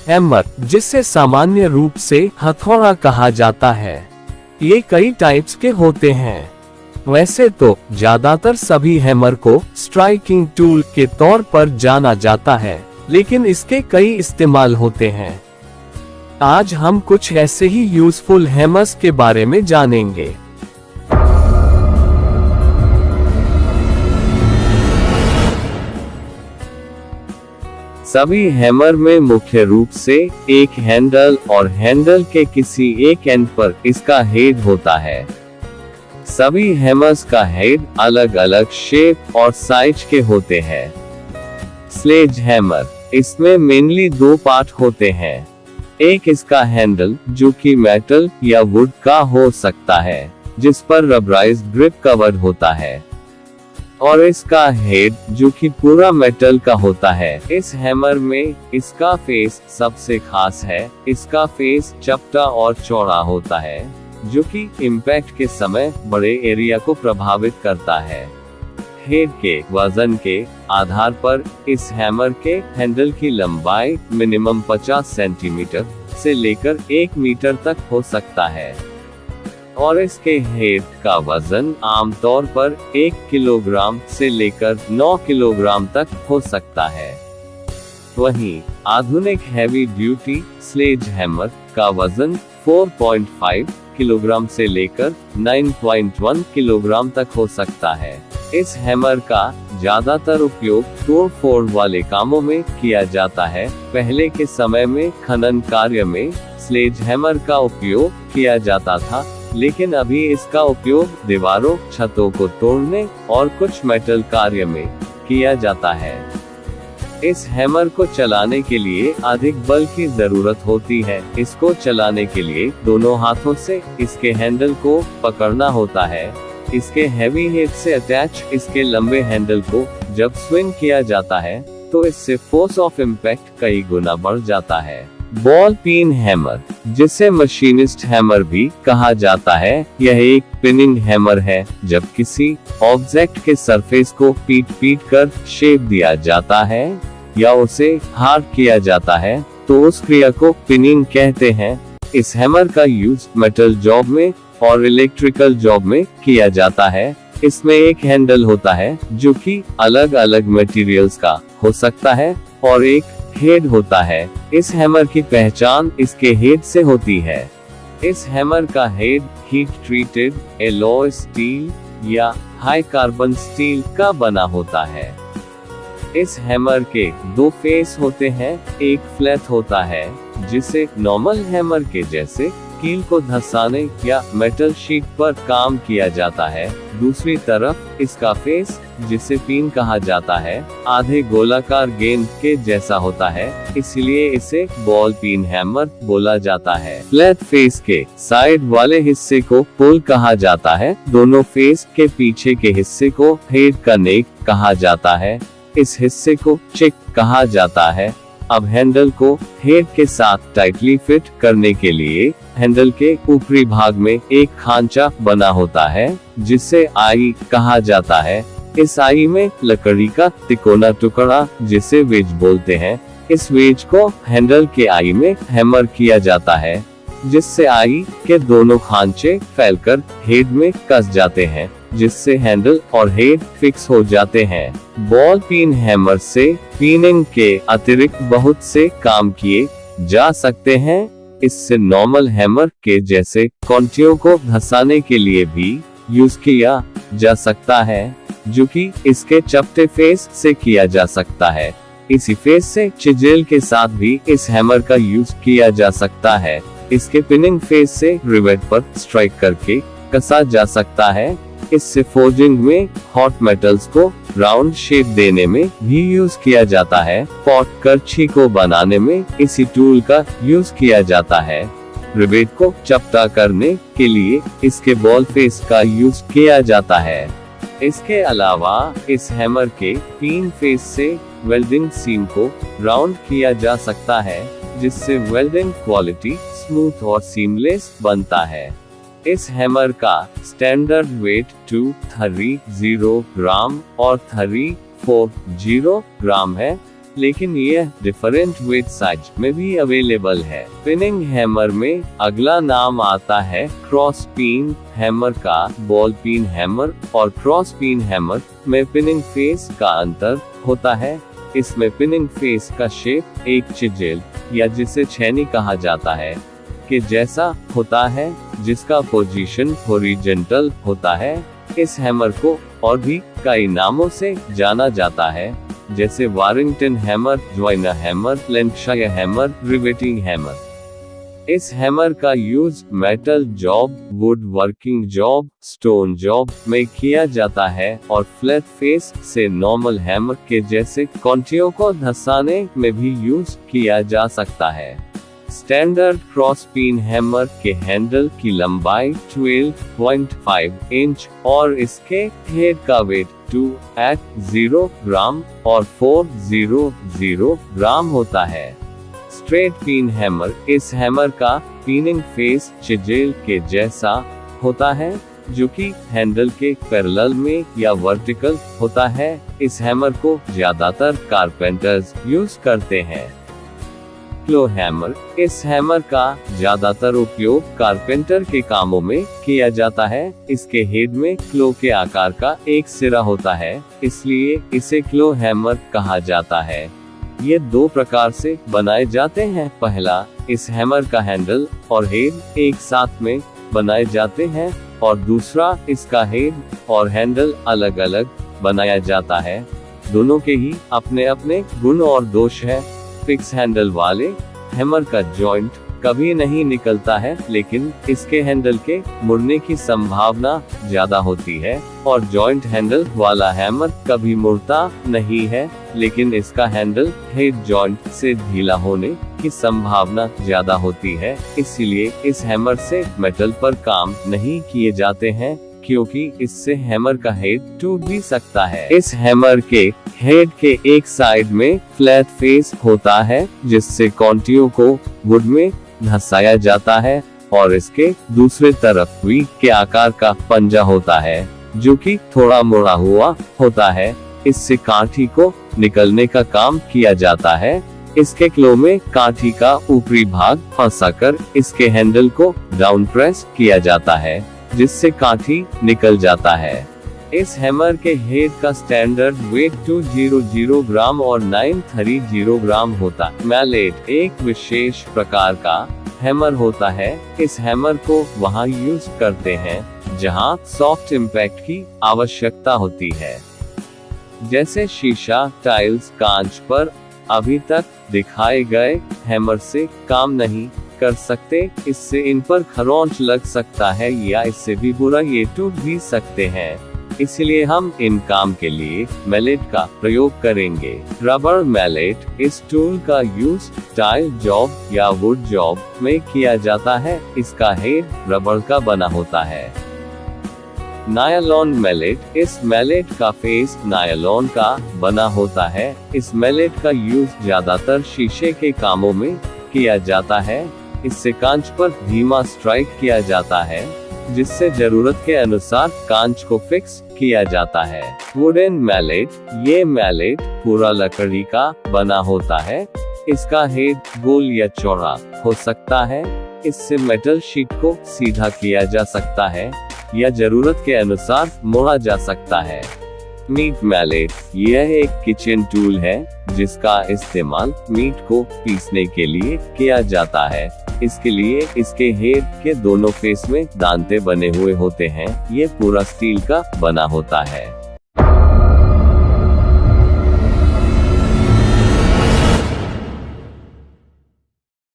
Hammer, जिसे सामान्य रूप से हथौड़ा कहा जाता है, ये कई टाइप्स के होते हैं। वैसे तो ज्यादातर सभी हैमर को स्ट्राइकिंग टूल के तौर पर जाना जाता है, लेकिन इसके कई इस्तेमाल होते हैं। आज हम कुछ ऐसे ही यूजफुल हैमर्स के बारे में जानेंगे। सभी हैमर में मुख्य रूप से एक हैंडल और हैंडल के किसी एक एंड पर इसका हेड होता है। सभी हैमर्स का हेड अलग अलग शेप और साइज के होते हैं। स्लेज हैमर, इसमें मेनली दो पार्ट होते हैं। एक इसका हैंडल, जो कि मेटल या वुड का हो सकता है, जिस पर रबराइज्ड ग्रिप कवर्ड होता है, और इसका हेड, जो कि पूरा मेटल का होता है। इस हैमर में इसका फेस सबसे खास है। इसका फेस चपटा और चौड़ा होता है, जो कि इम्पैक्ट के समय बड़े एरिया को प्रभावित करता है। हेड के वजन के आधार पर इस हैमर के हैंडल की लंबाई मिनिमम 50 सेंटीमीटर से लेकर 1 मीटर तक हो सकता है, और इसके हेड का वजन आमतौर पर 1 किलोग्राम से लेकर 9 किलोग्राम तक हो सकता है। वहीं आधुनिक हैवी ड्यूटी स्लेज हैमर का वजन 4.5 किलोग्राम से लेकर 9.1 किलोग्राम तक हो सकता है। इस हैमर का ज्यादातर उपयोग तोड़ फोड़ वाले कामों में किया जाता है। पहले के समय में खनन कार्य में स्लेज हैमर का उपयोग किया जाता था, लेकिन अभी इसका उपयोग दीवारों, छतों को तोड़ने और कुछ मेटल कार्य में किया जाता है। इस हैमर को चलाने के लिए अधिक बल की जरूरत होती है। इसको चलाने के लिए दोनों हाथों से इसके हैंडल को पकड़ना होता है। इसके हैवी हेड से अटैच इसके लंबे हैंडल को जब स्विंग किया जाता है, तो इससे फोर्स ऑफ इम्पैक्ट कई गुना बढ़ जाता है। बॉल पिन हैमर, जिसे मशीनिस्ट हैमर भी कहा जाता है, यह एक पिनिंग हैमर है। जब किसी ऑब्जेक्ट के सरफेस को पीट कर शेप दिया जाता है या उसे हार्ड किया जाता है, तो उस क्रिया को पिनिंग कहते हैं। इस हैमर का यूज मेटल जॉब में और इलेक्ट्रिकल जॉब में किया जाता है। इसमें एक हैंडल होता है, जो कि अलग अलग मटेरियल्स का हो सकता है, और एक हेड होता है। इस हैमर की पहचान इसके हेड से होती है। इस हैमर का head heat treated alloy steel या हाई कार्बन स्टील का बना होता है। इस हैमर के दो फेस होते हैं। एक फ्लैट होता है, जिसे नॉर्मल हैमर के जैसे कील को धंसाने या मेटल शीट पर काम किया जाता है। दूसरी तरफ इसका फेस, जिसे पिन कहा जाता है, आधे गोलाकार गेंद के जैसा होता है, इसलिए इसे बॉल पिन हैमर बोला जाता है। फ्लैट फेस के साइड वाले हिस्से को पोल कहा जाता है। दोनों फेस के पीछे के हिस्से को हेड का नेक कहा जाता है। इस हिस्से को चिक कहा जाता है। अब हैंडल को हेड के साथ टाइटली फिट करने के लिए हैंडल के ऊपरी भाग में एक खांचा बना होता है, जिसे आई कहा जाता है। इस आई में लकड़ी का तिकोना टुकड़ा, जिसे वेज बोलते हैं, इस वेज को हैंडल के आई में हैमर किया जाता है, जिससे आई के दोनों खांचे फैलकर हेड में कस जाते हैं, जिससे हैंडल और हेड फिक्स हो जाते हैं। बॉल पिन हैमर से पिनिंग के अतिरिक्त बहुत से काम किए जा सकते हैं। इससे नॉर्मल हैमर के जैसे कॉन्टियों को धंसाने के लिए भी यूज किया जा सकता है, जो कि इसके चपटे फेस से किया जा सकता है। इसी फेस से चिजेल के साथ भी इस हैमर का यूज किया जा सकता है। इसके पिनिंग फेस से रिवेट पर स्ट्राइक करके कसा जा सकता है। इससे फोर्जिंग में हॉट मेटल्स को राउंड शेप देने में भी यूज किया जाता है। पॉट करछी को बनाने में इसी टूल का यूज किया जाता है। रिवेट को चपटा करने के लिए इसके बॉल फेस का यूज किया जाता है। इसके अलावा इस हैमर के पिन फेस से वेल्डिंग सीम को राउंड किया जा सकता है, जिससे वेल्डिंग क्वालिटी स्मूथ और सीमलेस बनता है। इस हैमर का स्टैंडर्ड वेट 230 ग्राम और 340 ग्राम है। लेकिन यह डिफरेंट वेट साइज में भी अवेलेबल है। पिनिंग हैमर में अगला नाम आता है क्रॉस पिन हैमर का। बॉल पिन हैमर और क्रॉस पिन हैमर में पिनिंग फेस का अंतर होता है। इसमें पिनिंग फेस का शेप एक चिजेल या जिसे छेनी कहा जाता है के जैसा होता है, जिसका पोजीशन हॉरिजॉन्टल होता है। इस हैमर को और भी कई नामों से जाना जाता है, जैसे Warrington hammer, joiner hammer, Lancashire hammer, riveting hammer. इस हैमर का use metal job, would working job, stone job में किया जाता है और फ्लैट फेस से नॉर्मल हैमर के जैसे कांटियों को धंसाने में भी यूज किया जा सकता है। स्टैंडर्ड क्रॉस पिन हैमर के हैंडल की लंबाई 12.5 इंच और इसके हेड का वेट 280 ग्राम और 400 ग्राम होता है। स्ट्रेट पिन हैमर, इस हैमर का पिनिंग फेस चिजेल के जैसा होता है, जो कि हैंडल के पैरेलल में या वर्टिकल होता है। इस हैमर को ज्यादातर कारपेंटर्स यूज करते हैं। क्लो हैमर, इस हैमर का ज्यादातर उपयोग कारपेंटर के कामों में किया जाता है। इसके हेड में क्लो के आकार का एक सिरा होता है, इसलिए इसे क्लो हैमर कहा जाता है। ये दो प्रकार से बनाए जाते हैं। पहला, इस हैमर का हैंडल और हेड एक साथ में बनाए जाते हैं और दूसरा, इसका हेड और हैंडल अलग अलग बनाया जाता है। दोनों के ही अपने अपने गुण और दोष है। फिक्स हैंडल वाले हैमर का जॉइंट कभी नहीं निकलता है, लेकिन इसके हैंडल के मुड़ने की संभावना ज्यादा होती है, और जॉइंट हैंडल वाला हैमर कभी मुड़ता नहीं है, लेकिन इसका हैंडल हेड जॉइंट से ढीला होने की संभावना ज्यादा होती है। इसीलिए इस हैमर से मेटल पर काम नहीं किए जाते हैं, क्योंकि इससे हैमर का हेड टूट भी सकता है। इस हैमर के हेड के एक साइड में फ्लैट फेस होता है, जिससे कांटियों को वुड में धंसाया जाता है, और इसके दूसरे तरफ वी के आकार का पंजा होता है, जो कि थोड़ा मुड़ा हुआ होता है। इससे काठी को निकलने का काम किया जाता है। इसके क्लो में काठी का ऊपरी भाग फंसाकर इसके हैंडल को डाउन प्रेस किया जाता है, जिससे काठी निकल जाता है। इस हैमर के हेड का स्टैंडर्ड वेट 200 ग्राम और 930 ग्राम होता है। मैलेट एक विशेष प्रकार का हैमर होता है। इस हैमर को वहां यूज करते हैं जहां सॉफ्ट इम्पैक्ट की आवश्यकता होती है, जैसे शीशा, टाइल्स, कांच पर। अभी तक दिखाए गए हैमर से काम नहीं कर सकते, इससे इन पर खरोंच लग सकता है या इससे भी बुरा ये टूट भी सकते हैं। इसलिए हम इन काम के लिए मैलेट का प्रयोग करेंगे। रबर मैलेट, इस टूल का यूज टाइल जॉब या वुड जॉब में किया जाता है। इसका हेड रबर का बना होता है। नायलॉन मैलेट, इस मैलेट का फेस नायलॉन का बना होता है। इस मैलेट का यूज ज्यादातर शीशे के कामों में किया जाता है। इससे कांच पर धीमा स्ट्राइक किया जाता है, जिससे जरूरत के अनुसार कांच को फिक्स किया जाता है। वुडन मैलेट, ये मैलेट पूरा लकड़ी का बना होता है। इसका हेड गोल या चौड़ा हो सकता है। इससे मेटल शीट को सीधा किया जा सकता है या जरूरत के अनुसार मोड़ा जा सकता है। मीट मैलेट, यह एक किचन टूल है जिसका इस्तेमाल मीट को पीसने के लिए किया जाता है। इसके लिए इसके हेड के दोनों फेस में दांते बने हुए होते हैं। ये पूरा स्टील का बना होता है।